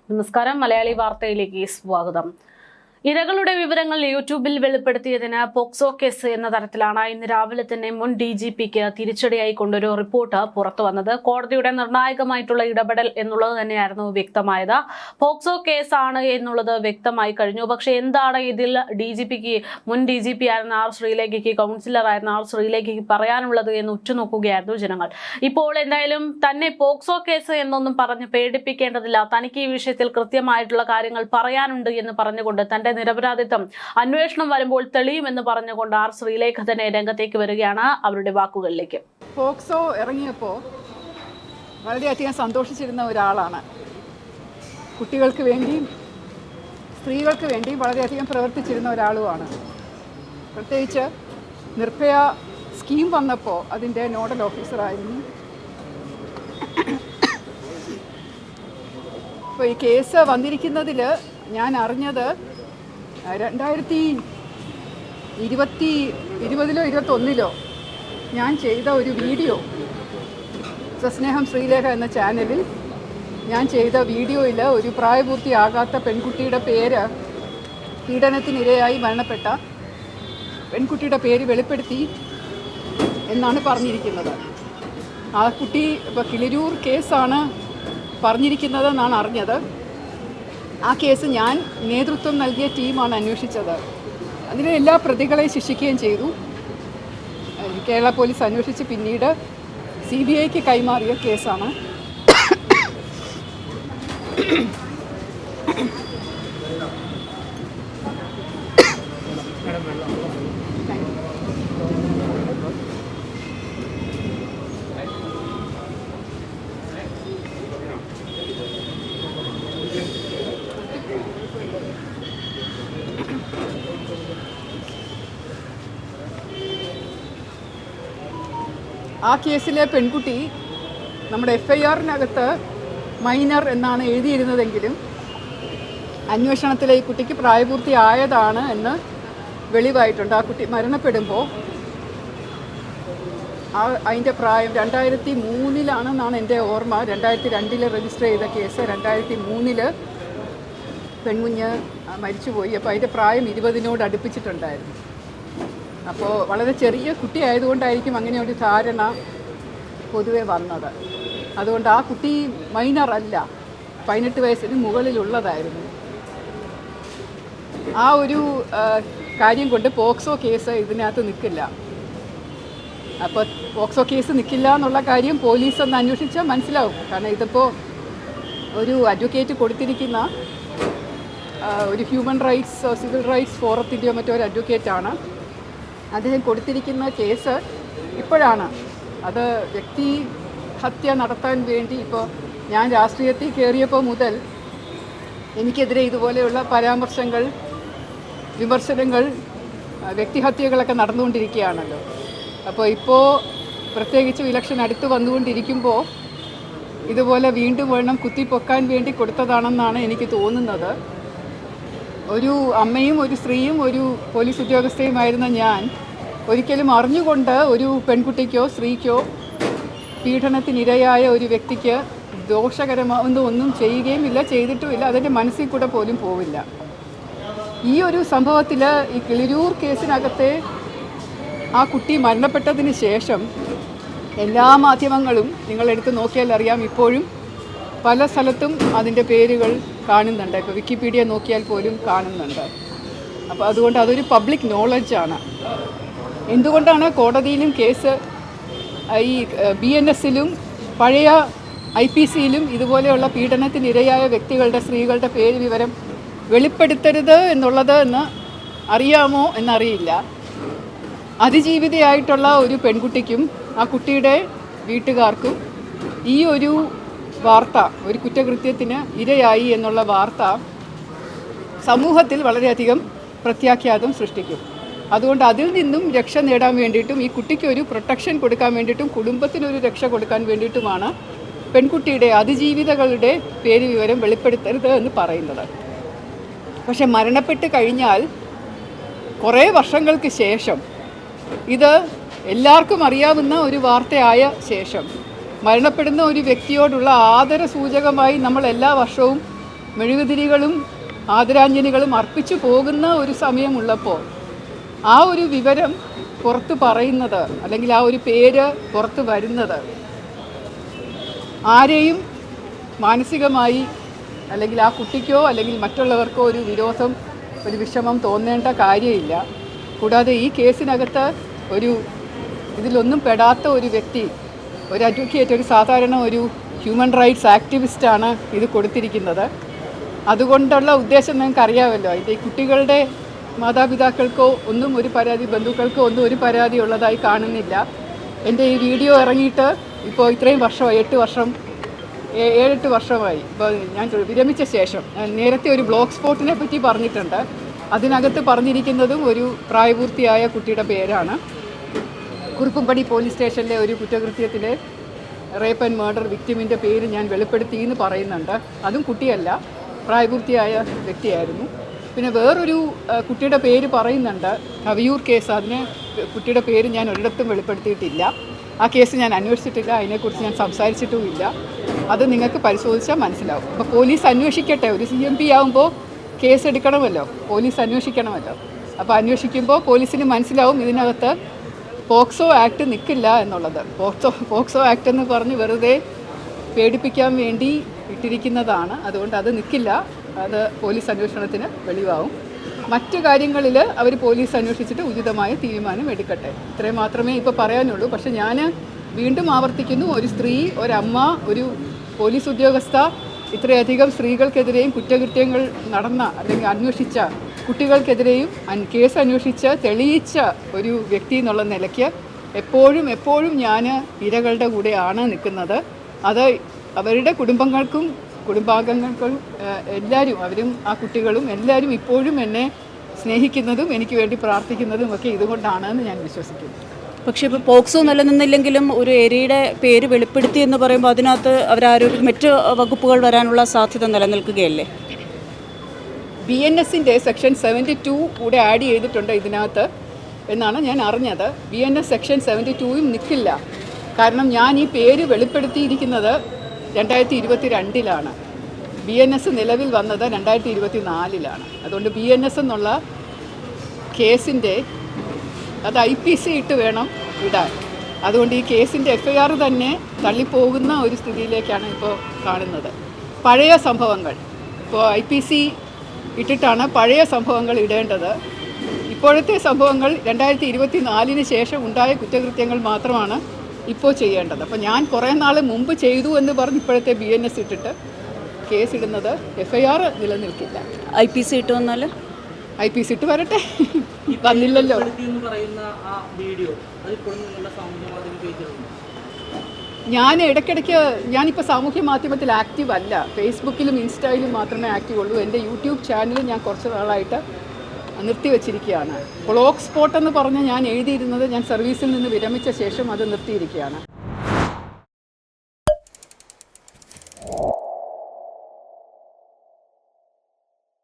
നമസ്കാരം, മലയാളി വാർത്തയിലേക്ക് സ്വാഗതം. ഇരകളുടെ വിവരങ്ങൾ യൂട്യൂബിൽ വെളിപ്പെടുത്തിയതിന് പോക്സോ കേസ് എന്ന തരത്തിലാണ് ഇന്ന് രാവിലെ തന്നെ മുൻ DGPക്ക് തിരിച്ചടിയായി കൊണ്ടൊരു റിപ്പോർട്ട് പുറത്തു വന്നത്. കോടതിയുടെ നിർണായകമായിട്ടുള്ള ഇടപെടൽ എന്നുള്ളത് തന്നെയായിരുന്നു വ്യക്തമായത്. പോക്സോ കേസാണ് എന്നുള്ളത് വ്യക്തമായി കഴിഞ്ഞു. പക്ഷെ എന്താണ് ഇതിൽ മുൻ DGP ആയിരുന്ന ആർ ശ്രീലേഖയ്ക്ക്, കൗൺസിലർ ആയിരുന്ന ആർ ശ്രീലേഖയ്ക്ക് പറയാനുള്ളത് എന്ന് ഉറ്റുനോക്കുകയായിരുന്നു ജനങ്ങൾ. ഇപ്പോൾ എന്തായാലും തന്നെ പോക്സോ കേസ് എന്നൊന്നും പറഞ്ഞ് പേടിപ്പിക്കേണ്ടതില്ല, തനിക്ക് ഈ വിഷയത്തിൽ കൃത്യമായിട്ടുള്ള കാര്യങ്ങൾ പറയാനുണ്ട് എന്ന് പറഞ്ഞുകൊണ്ട് തന്റെ നിരപരാധിത്വം അന്വേഷണം വരുമ്പോൾ തെളിയുമെന്ന് പറഞ്ഞുകൊണ്ട് ആർ ശ്രീലേഖ തന്നെ രംഗത്തേക്ക് വരികയാണ്. അവരുടെ വാക്കുകളിലേക്ക്. പോക്സോ ഇറങ്ങിയപ്പോൾ വളരെയധികം സന്തോഷിച്ചിരുന്ന ഒരാളാണ്. കുട്ടികൾക്ക് വേണ്ടിയും സ്ത്രീകൾക്ക് വേണ്ടിയും വളരെയധികം പ്രവർത്തിച്ചിരുന്ന ഒരാളുമാണ്. പ്രത്യേകിച്ച് നിർഭയ സ്കീം വന്നപ്പോൾ അതിൻ്റെ നോഡൽ ഓഫീസറായിരുന്നു. ഇപ്പോൾ ഈ കേസ് വന്നിരിക്കുന്നതിൽ ഞാൻ അറിഞ്ഞത് 2020-21 ഞാൻ ചെയ്ത ഒരു വീഡിയോ, സസ്നേഹം ശ്രീലേഖ എന്ന ചാനലിൽ ഞാൻ ചെയ്ത വീഡിയോയിൽ ഒരു പ്രായപൂർത്തിയാകാത്ത പെൺകുട്ടിയുടെ പേര്, പീഡനത്തിനിരയായി മരണപ്പെട്ട പെൺകുട്ടിയുടെ പേര് വെളിപ്പെടുത്തി എന്നാണ് പറഞ്ഞിരിക്കുന്നത്. ആ കുട്ടി ഇപ്പോൾ കിളിരൂർ കേസാണ് പറഞ്ഞിരിക്കുന്നതെന്നാണ് അറിഞ്ഞത്. ആ കേസ് ഞാൻ നേതൃത്വം നൽകിയ ടീമാണ് അന്വേഷിച്ചത്. അതിലെ എല്ലാ പ്രതികളെയും ശിക്ഷിക്കുകയും ചെയ്തു. കേരള പോലീസ് അന്വേഷിച്ച് പിന്നീട് CBIക്ക് കൈമാറിയ കേസാണ്. ആ കേസിലെ പെൺകുട്ടി നമ്മുടെ FIRനകത്ത് മൈനർ എന്നാണ് എഴുതിയിരുന്നതെങ്കിലും അന്വേഷണത്തിലെ ഈ കുട്ടിക്ക് പ്രായപൂർത്തിയായതാണ് എന്ന് വെളിവായിട്ടുണ്ട്. ആ കുട്ടി മരണപ്പെടുമ്പോൾ അതിൻ്റെ പ്രായം 2003 എൻ്റെ ഓർമ്മ. 2002 രജിസ്റ്റർ ചെയ്ത കേസ് 2003 പെൺകുഞ്ഞ് മരിച്ചുപോയി. അപ്പോൾ അതിൻ്റെ പ്രായം 20നോട് അടുപ്പിച്ചിട്ടുണ്ടായിരുന്നു. അപ്പോൾ വളരെ ചെറിയ കുട്ടി ആയതുകൊണ്ടായിരിക്കും അങ്ങനെ ഒരു ധാരണ പൊതുവെ വന്നത്. അതുകൊണ്ട് ആ കുട്ടി മൈനർ അല്ല, 18 വയസ്സിന് മുകളിലുള്ളതായിരുന്നു. ആ ഒരു കാര്യം കൊണ്ട് പോക്സോ കേസ് ഇതിനകത്ത് നിൽക്കില്ല. അപ്പോൾ പോക്സോ കേസ് നിൽക്കില്ല എന്നുള്ള കാര്യം പോലീസ് ഒന്ന് അന്വേഷിച്ചാൽ മനസ്സിലാവും. കാരണം ഇതിപ്പോൾ ഒരു അഡ്വക്കേറ്റ് കൊടുത്തിരിക്കുന്ന ഒരു ഹ്യൂമൻ റൈറ്റ്സ് സിവിൽ റൈറ്റ്സ് ഫോറത്തിൻ്റെയോ മറ്റോ ഒരു അഡ്വക്കേറ്റാണ്. അദ്ദേഹം കൊടുത്തിരിക്കുന്ന കേസ് ഇപ്പോഴാണ്. അത് വ്യക്തി ഹത്യ നടത്താൻ വേണ്ടി ഇപ്പോൾ ഞാൻ രാഷ്ട്രീയത്തിൽ കയറിയപ്പോൾ മുതൽ എനിക്കെതിരെ ഇതുപോലെയുള്ള പരാമർശങ്ങൾ, വിമർശനങ്ങൾ, വ്യക്തിഹത്യകളൊക്കെ നടന്നുകൊണ്ടിരിക്കുകയാണല്ലോ. അപ്പോൾ ഇപ്പോൾ പ്രത്യേകിച്ച് ഇലക്ഷൻ അടുത്ത് വന്നുകൊണ്ടിരിക്കുമ്പോൾ ഇതുപോലെ വീണ്ടും വേണം കുത്തിപ്പൊക്കാൻ വേണ്ടി കൊടുത്തതാണെന്നാണ് എനിക്ക് തോന്നുന്നത്. ഒരു അമ്മയും ഒരു സ്ത്രീയും ഒരു പോലീസ് ഉദ്യോഗസ്ഥയുമായിരുന്ന ഞാൻ ഒരിക്കലും അറിഞ്ഞുകൊണ്ട് ഒരു പെൺകുട്ടിക്കോ സ്ത്രീക്കോ പീഡനത്തിനിരയായ ഒരു വ്യക്തിക്ക് ദോഷകരമാവുന്ന ഒന്നും ചെയ്യുകയുമില്ല, ചെയ്തിട്ടുമില്ല, അതിൻ്റെ മനസ്സിൽ കൂടെ പോലും പോവില്ല. ഈ ഒരു സംഭവത്തിൽ ഈ കിളിരൂർ കേസിനകത്തെ ആ കുട്ടി മരണപ്പെട്ടതിന് ശേഷം എല്ലാ മാധ്യമങ്ങളും നിങ്ങളെടുത്ത് നോക്കിയാൽ അറിയാം, ഇപ്പോഴും പല സ്ഥലത്തും അതിൻ്റെ പേരുകൾ കാണുന്നുണ്ട്. ഇപ്പോൾ വിക്കിപീഡിയ നോക്കിയാൽ പോലും കാണുന്നുണ്ട്. അപ്പോൾ അതുകൊണ്ട് അതൊരു പബ്ലിക് നോളജാണ്. എന്തുകൊണ്ടാണ് കോടതിയിലും കേസ് ഈ BNSലും പഴയ IPCയിലും ഇതുപോലെയുള്ള പീഡനത്തിനിരയായ വ്യക്തികളുടെ, സ്ത്രീകളുടെ പേര് വിവരം വെളിപ്പെടുത്തരുത് എന്നുള്ളത് എന്ന് അറിയാമോ എന്നറിയില്ല. അതിജീവിതയായിട്ടുള്ള ഒരു പെൺകുട്ടിക്കും ആ കുട്ടിയുടെ വീട്ടുകാർക്കും ഈ ഒരു വാർത്ത, ഒരു കുറ്റകൃത്യത്തിന് ഇരയായി എന്നുള്ള വാർത്ത സമൂഹത്തിൽ വളരെയധികം പ്രത്യാഘാതം സൃഷ്ടിക്കും. അതുകൊണ്ട് അതിൽ നിന്നും രക്ഷ നേടാൻ വേണ്ടിയിട്ടും ഈ കുട്ടിക്ക് ഒരു പ്രൊട്ടക്ഷൻ കൊടുക്കാൻ വേണ്ടിയിട്ടും കുടുംബത്തിനൊരു രക്ഷ കൊടുക്കാൻ വേണ്ടിയിട്ടുമാണ് പെൺകുട്ടിയുടെ അതിജീവിതകളുടെ പേര് വിവരം വെളിപ്പെടുത്തരുത് എന്ന് പറയുന്നത്. പക്ഷെ മരണപ്പെട്ട് കഴിഞ്ഞാൽ കുറേ വർഷങ്ങൾക്ക് ശേഷം, ഇത് എല്ലാവർക്കും അറിയാവുന്ന ഒരു വാർത്തയായ ശേഷം, മരണപ്പെടുന്ന ഒരു വ്യക്തിയോടുള്ള ആദരസൂചകമായി നമ്മൾ എല്ലാ വർഷവും മെഴുകുതിരികളും ആദരാഞ്ജലികളും അർപ്പിച്ചു പോകുന്ന ഒരു സമയമുള്ളപ്പോൾ ആ ഒരു വിവരം പുറത്ത് പറയുന്നത് അല്ലെങ്കിൽ ആ ഒരു പേര് പുറത്ത് വരുന്നത് ആരെയും മാനസികമായി അല്ലെങ്കിൽ ആ കുട്ടിക്കോ അല്ലെങ്കിൽ മറ്റുള്ളവർക്കോ ഒരു വിരോധം ഒരു വിഷമം തോന്നേണ്ട കാര്യമില്ല. കൂടാതെ ഈ കേസിനകത്ത് ഇതിലൊന്നും പെടാത്ത ഒരു വ്യക്തി, ഒരു അഡ്വക്കേറ്റ്, ഒരു സാധാരണ ഒരു ഹ്യൂമൻ റൈറ്റ്സ് ആക്ടിവിസ്റ്റാണ് ഇത് കൊടുത്തിരിക്കുന്നത്. അതുകൊണ്ടുള്ള ഉദ്ദേശം നിങ്ങൾക്ക് അറിയാമല്ലോ. ഇത് ഈ കുട്ടികളുടെ മാതാപിതാക്കൾക്കോ ഒന്നും ഒരു പരാതി, ബന്ധുക്കൾക്കോ ഒന്നും ഒരു പരാതി ഉള്ളതായി കാണുന്നില്ല. എൻ്റെ ഈ വീഡിയോ ഇറങ്ങിയിട്ട് ഇപ്പോൾ ഇത്രയും വർഷമായി, 7-8 വർഷമായി. ഇപ്പോൾ ഞാൻ വിരമിച്ച ശേഷം നേരത്തെ ഒരു ബ്ലോക്ക് സ്പോട്ടിനെ പറ്റി പറഞ്ഞിട്ടുണ്ട്. അതിനകത്ത് പറഞ്ഞിരിക്കുന്നതും ഒരു പ്രായപൂർത്തിയായ കുട്ടിയുടെ പേരാണ്. കുറുപ്പുംപടി പോലീസ് സ്റ്റേഷനിലെ ഒരു കുറ്റകൃത്യത്തിലെ റേപ്പ് ആൻഡ് മർഡർ വിക്ടിമിൻ്റെ പേര് ഞാൻ വെളിപ്പെടുത്തി എന്ന് പറയുന്നുണ്ട്. അതും കുട്ടിയല്ല, പ്രായപൂർത്തിയായ വ്യക്തിയായിരുന്നു. പിന്നെ വേറൊരു കുട്ടിയുടെ പേര് പറയുന്നുണ്ട്, കവിയൂർ കേസ്. കുട്ടിയുടെ പേര് ഞാൻ ഒരിടത്തും വെളിപ്പെടുത്തിയിട്ടില്ല. ആ കേസ് ഞാൻ അന്വേഷിച്ചിട്ടില്ല, അതിനെക്കുറിച്ച് ഞാൻ സംസാരിച്ചിട്ടുമില്ല. അത് നിങ്ങൾക്ക് പരിശോധിച്ചാൽ മനസ്സിലാവും. അപ്പോൾ പോലീസ് അന്വേഷിക്കട്ടെ. ഒരു CMP ആകുമ്പോൾ കേസ് എടുക്കണമല്ലോ, പോലീസ് അന്വേഷിക്കണമല്ലോ. അപ്പോൾ അന്വേഷിക്കുമ്പോൾ പോലീസിന് മനസ്സിലാവും ഇതിനകത്ത് പോക്സോ ആക്ട് നിൽക്കില്ല എന്നുള്ളത്. പോക്സോ ആക്ട് എന്ന് പറഞ്ഞ് വെറുതെ പേടിപ്പിക്കാൻ വേണ്ടി ഇട്ടിരിക്കുന്നതാണ്. അതുകൊണ്ട് അത് നിൽക്കില്ല. അത് പോലീസ് അന്വേഷണത്തിന് വെളിവാകും. മറ്റു കാര്യങ്ങളിൽ അവർ പോലീസ് അന്വേഷിച്ചിട്ട് ഉചിതമായ തീരുമാനം എടുക്കട്ടെ. ഇത്രയും മാത്രമേ ഇപ്പോൾ പറയാനുള്ളൂ. പക്ഷേ ഞാൻ വീണ്ടും ആവർത്തിക്കുന്നു, ഒരു സ്ത്രീ, ഒരമ്മ, ഒരു പോലീസ് ഉദ്യോഗസ്ഥ, ഇത്രയധികം സ്ത്രീകൾക്കെതിരെയും കുറ്റകൃത്യങ്ങൾ നടന്ന അല്ലെങ്കിൽ അന്വേഷിച്ച കുട്ടികൾക്കെതിരെയും കേസ് അന്വേഷിച്ച് തെളിയിച്ച ഒരു വ്യക്തി എന്നുള്ള നിലയ്ക്ക് എപ്പോഴും ഞാൻ ഇരകളുടെ കൂടെയാണ് നിൽക്കുന്നത്. അത് അവരുടെ കുടുംബാംഗങ്ങൾക്കും എല്ലാവരും, അവരും ആ കുട്ടികളും എല്ലാവരും ഇപ്പോഴും എന്നെ സ്നേഹിക്കുന്നതും എനിക്ക് വേണ്ടി പ്രാർത്ഥിക്കുന്നതും ഒക്കെ ഇതുകൊണ്ടാണെന്ന് ഞാൻ വിശ്വസിക്കുന്നു. പക്ഷേ ഇപ്പോൾ പോക്സോ നിലനിന്നില്ലെങ്കിലും ഒരു ഏരിയയുടെ പേര് വെളിപ്പെടുത്തി എന്ന് പറയുമ്പോൾ അതിനകത്ത് മറ്റ് വകുപ്പുകൾ വരാനുള്ള സാധ്യത നിലനിൽക്കുകയല്ലേ? BNSൻ്റെ സെക്ഷൻ 72 കൂടെ ആഡ് ചെയ്തിട്ടുണ്ട് ഇതിനകത്ത് എന്നാണ് ഞാൻ അറിഞ്ഞത്. BNS സെക്ഷൻ 72 നിൽക്കില്ല. കാരണം ഞാൻ ഈ പേര് വെളിപ്പെടുത്തിയിരിക്കുന്നത് 2022 BNS നിലവിൽ വന്നത് 2024. അതുകൊണ്ട് BNS എന്നുള്ള കേസിൻ്റെ അത് IPC ഇട്ട് വേണം ഇടാൻ. അതുകൊണ്ട് ഈ കേസിൻ്റെ FIR തന്നെ തള്ളിപ്പോകുന്ന ഒരു സ്ഥിതിയിലേക്കാണ് ഇപ്പോൾ കാണുന്നത്. പഴയ സംഭവങ്ങൾ ഇപ്പോൾ IPC ഇട്ടിട്ടാണ് പഴയ സംഭവങ്ങൾ ഇടേണ്ടത്. ഇപ്പോഴത്തെ സംഭവങ്ങൾ 2024 ശേഷം ഉണ്ടായ കുറ്റകൃത്യങ്ങൾ മാത്രമാണ് ഇപ്പോൾ ചെയ്യേണ്ടത്. അപ്പോൾ ഞാൻ കുറേ നാൾ മുമ്പ് ചെയ്തു എന്ന് പറഞ്ഞ് ഇപ്പോഴത്തെ BNS ഇട്ടിട്ട് കേസിടുന്നത് FIR നിലനിൽക്കില്ല. IPC ഇട്ട് വന്നാൽ IPC ഇട്ട് വരട്ടെ, വന്നില്ലല്ലോ. ഞാൻ ഇടയ്ക്കിടയ്ക്ക് ഞാനിപ്പോൾ സാമൂഹ്യ മാധ്യമത്തിൽ ആക്റ്റീവ് അല്ല. ഫേസ്ബുക്കിലും ഇൻസ്റ്റയിലും മാത്രമേ ആക്റ്റീവ് ഉള്ളൂ. എൻ്റെ യൂട്യൂബ് ചാനൽ ഞാൻ കുറച്ച് നാളായിട്ട് നിർത്തിവെച്ചിരിക്കുകയാണ്. ബ്ലോക്ക് സ്പോട്ട് എന്ന് പറഞ്ഞ് ഞാൻ എഴുതിയിരുന്നത് ഞാൻ സർവീസിൽ നിന്ന് വിരമിച്ച ശേഷം അത് നിർത്തിയിരിക്കുകയാണ്.